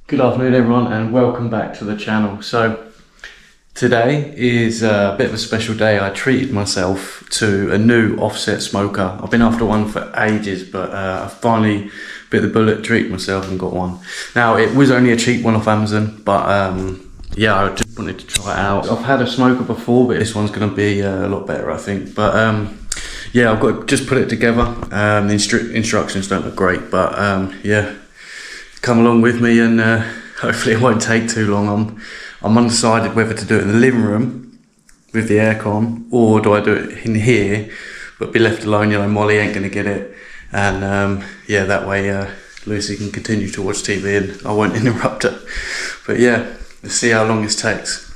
Good afternoon everyone and welcome back to the channel. So today is a bit of a special day. I treated myself to a new offset smoker. I've been after one for ages, but I finally bit the bullet, treated myself and got one. Now it was only a cheap one off Amazon, but yeah, I just wanted to try it out. I've had a smoker before, but this one's going to be a lot better I think. But yeah, I've got to just put it together. The instructions don't look great, but yeah, come along with me and hopefully it won't take too long. I'm undecided whether to do it in the living room with the aircon, or do I do it in here but be left alone. You know, Molly ain't going to get it, and yeah, that way Lucy can continue to watch TV and I won't interrupt her. But yeah, let's see how long this takes.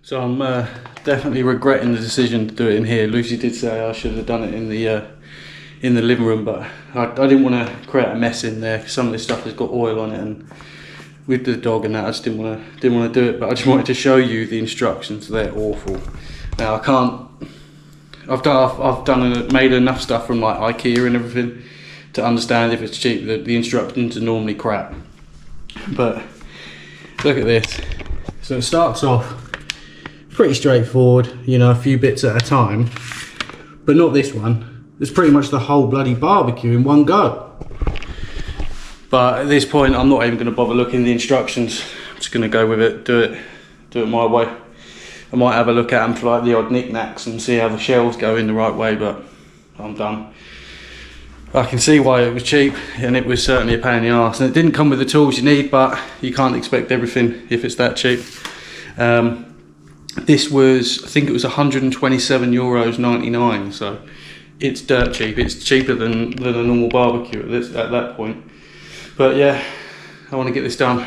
So I'm definitely regretting the decision to do it in here. Lucy did say I should have done it in the living room, but I didn't want to create a mess in there because some of this stuff has got oil on it, and with the dog and that, I just didn't want to do it. But I just wanted to show you the instructions. They're awful. Now I can't. Made enough stuff from like IKEA and everything to understand if it's cheap. The instructions are normally crap. But look at this. So it starts off pretty straightforward, you know, a few bits at a time, but not this one. It's pretty much the whole bloody barbecue in one go. But at this point I'm not even going to bother looking at the instructions. I'm just going to go with it, do it my way. I might have a look at them for like the odd knickknacks and see how the shells go in the right way, but I'm done. I can see why it was cheap, and it was certainly a pain in the arse, and it didn't come with the tools you need, but you can't expect everything if it's that cheap. This was, I think it was €127.99, so it's dirt cheap. It's cheaper than a normal barbecue at that point. But yeah, I want to get this done.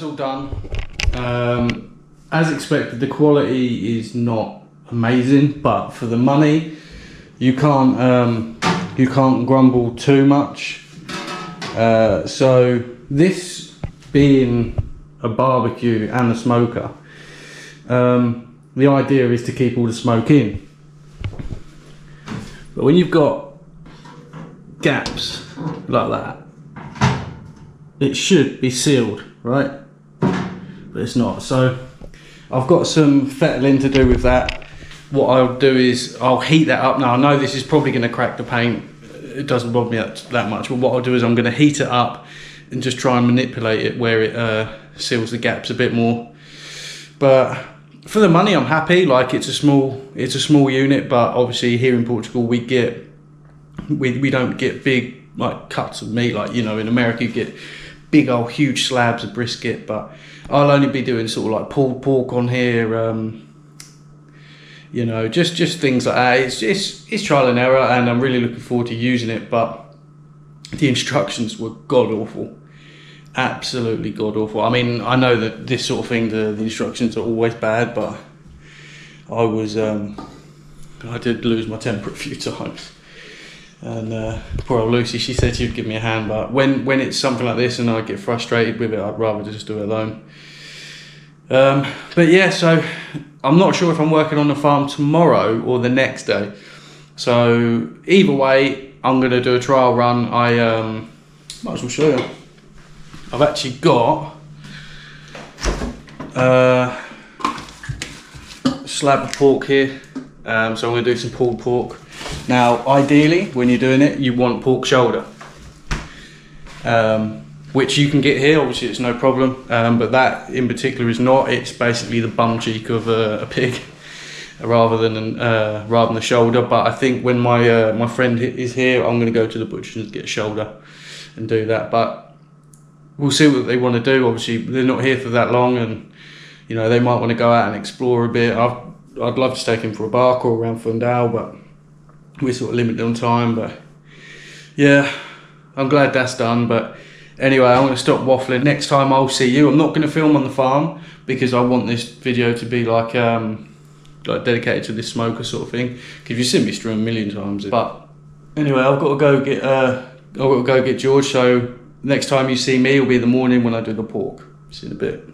that's all done. As expected, the quality is not amazing, but for the money, you can't grumble too much. So this being a barbecue and a smoker, the idea is to keep all the smoke in. But when you've got gaps like that, it should be sealed, right? But it's not. So I've got some fettling to do with that. What I'll do is I'll heat that up. Now I know this is probably going to crack the paint. It doesn't bother me that much, but what I'll do is I'm going to heat it up and just try and manipulate it where it seals the gaps a bit more. But for the money, I'm happy. Like, it's a small unit, but obviously here in Portugal we don't get big like cuts of meat like, you know, in America you get big old huge slabs of brisket, but I'll only be doing sort of like pulled pork on here, you know, just things like that. It's trial and error, and I'm really looking forward to using it. But the instructions were god awful, absolutely god awful. I mean, I know that this sort of thing, the instructions are always bad, but I did lose my temper a few times. And poor old Lucy, she said she'd give me a hand, but when it's something like this and I get frustrated with it, I'd rather just do it alone. But yeah, so I'm not sure if I'm working on the farm tomorrow or the next day. So either way, I'm going to do a trial run. I might as well show you. I've actually got a slab of pork here. So I'm going to do some pulled pork. Now, ideally, when you're doing it, you want pork shoulder, which you can get here. Obviously, it's no problem, but that in particular is not. It's basically the bum cheek of a pig, rather than the shoulder. But I think when my friend is here, I'm going to go to the butcher's and get a shoulder and do that. But we'll see what they want to do. Obviously, they're not here for that long, and you know, they might want to go out and explore a bit. I'd love to take him for a bark or around Fundale, but we're sort of limited on time. But yeah, I'm glad that's done. But anyway, I'm going to stop waffling. Next time I'll see you. I'm not going to film on the farm because I want this video to be like dedicated to this smoker sort of thing. Because you've seen me stream a million times. But anyway, I've got to go get George. So next time you see me, it'll be in the morning when I do the pork. See you in a bit.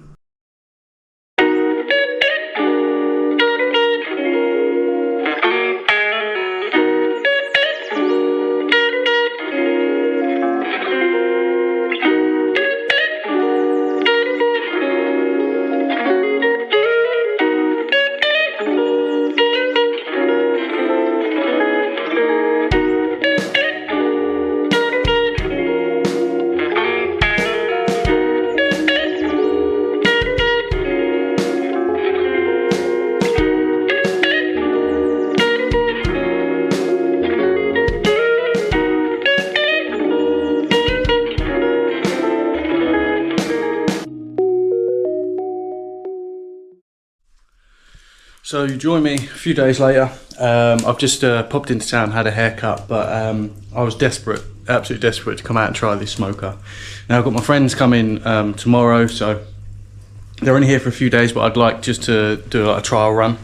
So you join me a few days later. I've just popped into town, had a haircut, but I was desperate, absolutely desperate to come out and try this smoker. Now I've got my friends coming tomorrow, so they're only here for a few days, but I'd like just to do like a trial run.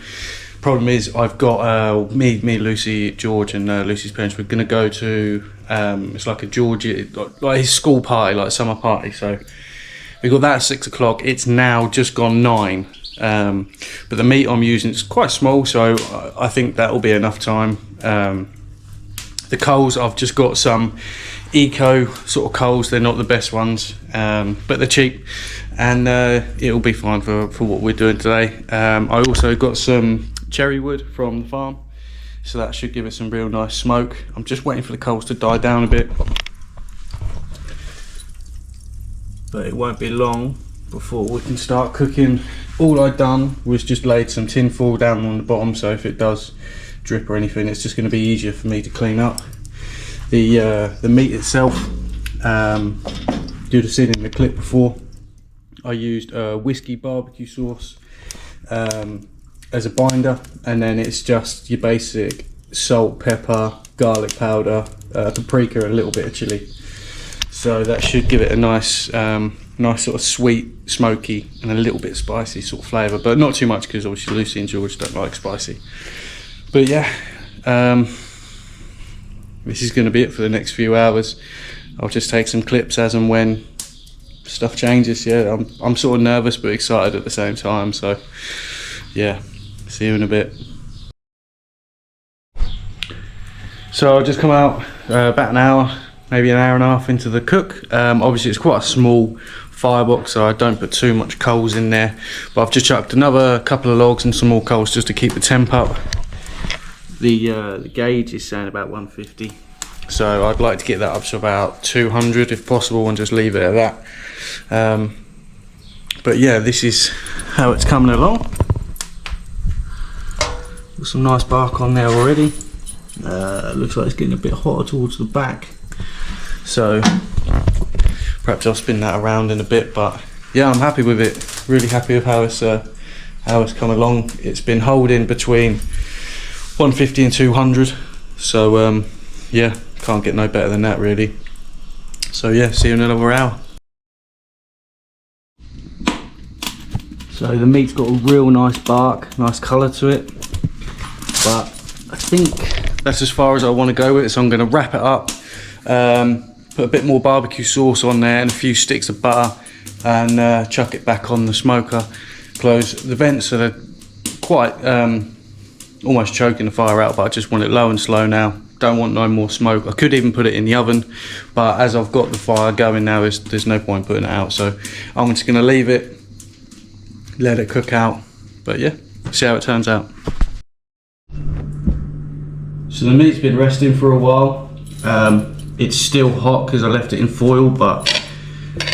Problem is, I've got me, Lucy, George, and Lucy's parents. We're gonna go to it's like a Georgia, like his school party, like a summer party. So we got that at 6 o'clock. It's now just gone 9. But the meat I'm using is quite small, so I think that will be enough time. The coals, I've just got some eco sort of coals. They're not the best ones, but they're cheap, and it'll be fine for what we're doing today. I also got some cherry wood from the farm, so that should give it some real nice smoke. I'm just waiting for the coals to die down a bit, but it won't be long before we can start cooking. All I'd done was just laid some tin foil down on the bottom, so if it does drip or anything, it's just going to be easier for me to clean up. The meat itself, you'd have seen in the clip before, I used whiskey barbecue sauce as a binder, and then it's just your basic salt, pepper, garlic powder, paprika, and a little bit of chili. So that should give it a nice Nice sort of sweet, smoky, and a little bit spicy sort of flavour, but not too much because obviously Lucy and George don't like spicy. But yeah, this is going to be it for the next few hours. I'll just take some clips as and when stuff changes. Yeah, I'm sort of nervous but excited at the same time. So yeah, see you in a bit. So I'll just come out about an hour, maybe an hour and a half into the cook. Obviously it's quite a small firebox, so I don't put too much coals in there, but I've just chucked another couple of logs and some more coals just to keep the temp up. The gauge is saying about 150, so I'd like to get that up to about 200 if possible and just leave it at that. But yeah, this is how it's coming along. Got some nice bark on there already. Looks like it's getting a bit hotter towards the back, so perhaps I'll spin that around in a bit. But yeah, I'm happy with it. Really happy with how it's come along. It's been holding between 150 and 200. So yeah, can't get no better than that really. So yeah, see you in another hour. So the meat's got a real nice bark, nice colour to it. But I think that's as far as I want to go with it. So I'm going to wrap it up. Put a bit more barbecue sauce on there and a few sticks of butter, and chuck it back on the smoker. Close the vents so they're quite almost choking the fire out, but I just want it low and slow now. Don't want no more smoke. I could even put it in the oven, but as I've got the fire going now, there's no point putting it out. So I'm just going to leave it, let it cook out. But yeah, see how it turns out. So the meat's been resting for a while. It's still hot because I left it in foil, but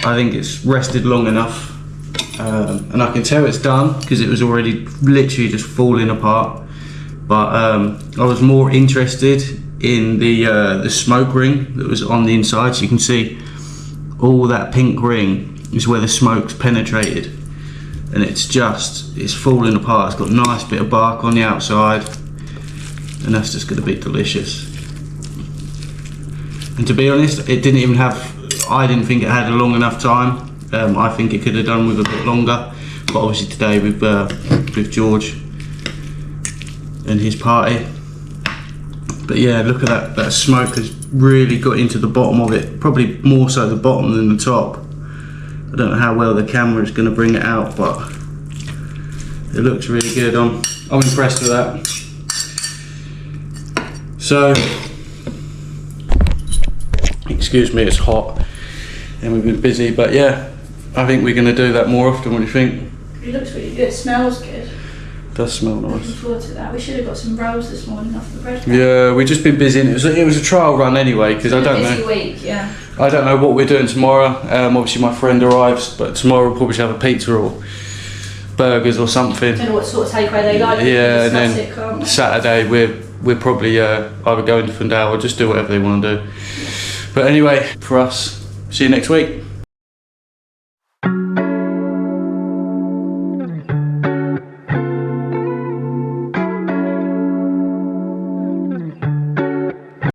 I think it's rested long enough, and I can tell it's done because it was already literally just falling apart. But I was more interested in the smoke ring that was on the inside. So you can see all that pink ring is where the smoke's penetrated, and it's falling apart. It's got a nice bit of bark on the outside, and that's just going to be delicious. And to be honest, it didn't even have, I didn't think it had a long enough time. I think it could have done with a bit longer, but obviously today with George and his party. But yeah, look at that smoke has really got into the bottom of it, probably more so the bottom than the top. I don't know how well the camera is going to bring it out, but it looks really good. I'm impressed with that. So excuse me, it's hot and we've been busy, but yeah, I think we're going to do that more often. What do you think? It looks really good, it smells good. It does smell nice. Looking forward to that. We should have got some rolls this morning off the bread. Yeah, we've just been busy, and it was a trial run anyway, because I don't know. Busy week, yeah. I don't know what we're doing tomorrow. Obviously my friend arrives, but tomorrow we'll probably have a pizza or burgers or something. Don't know what sort of takeaway they like. Yeah, and then Saturday we're probably either going to Fundale or just do whatever they want to do. But anyway, for us, see you next week.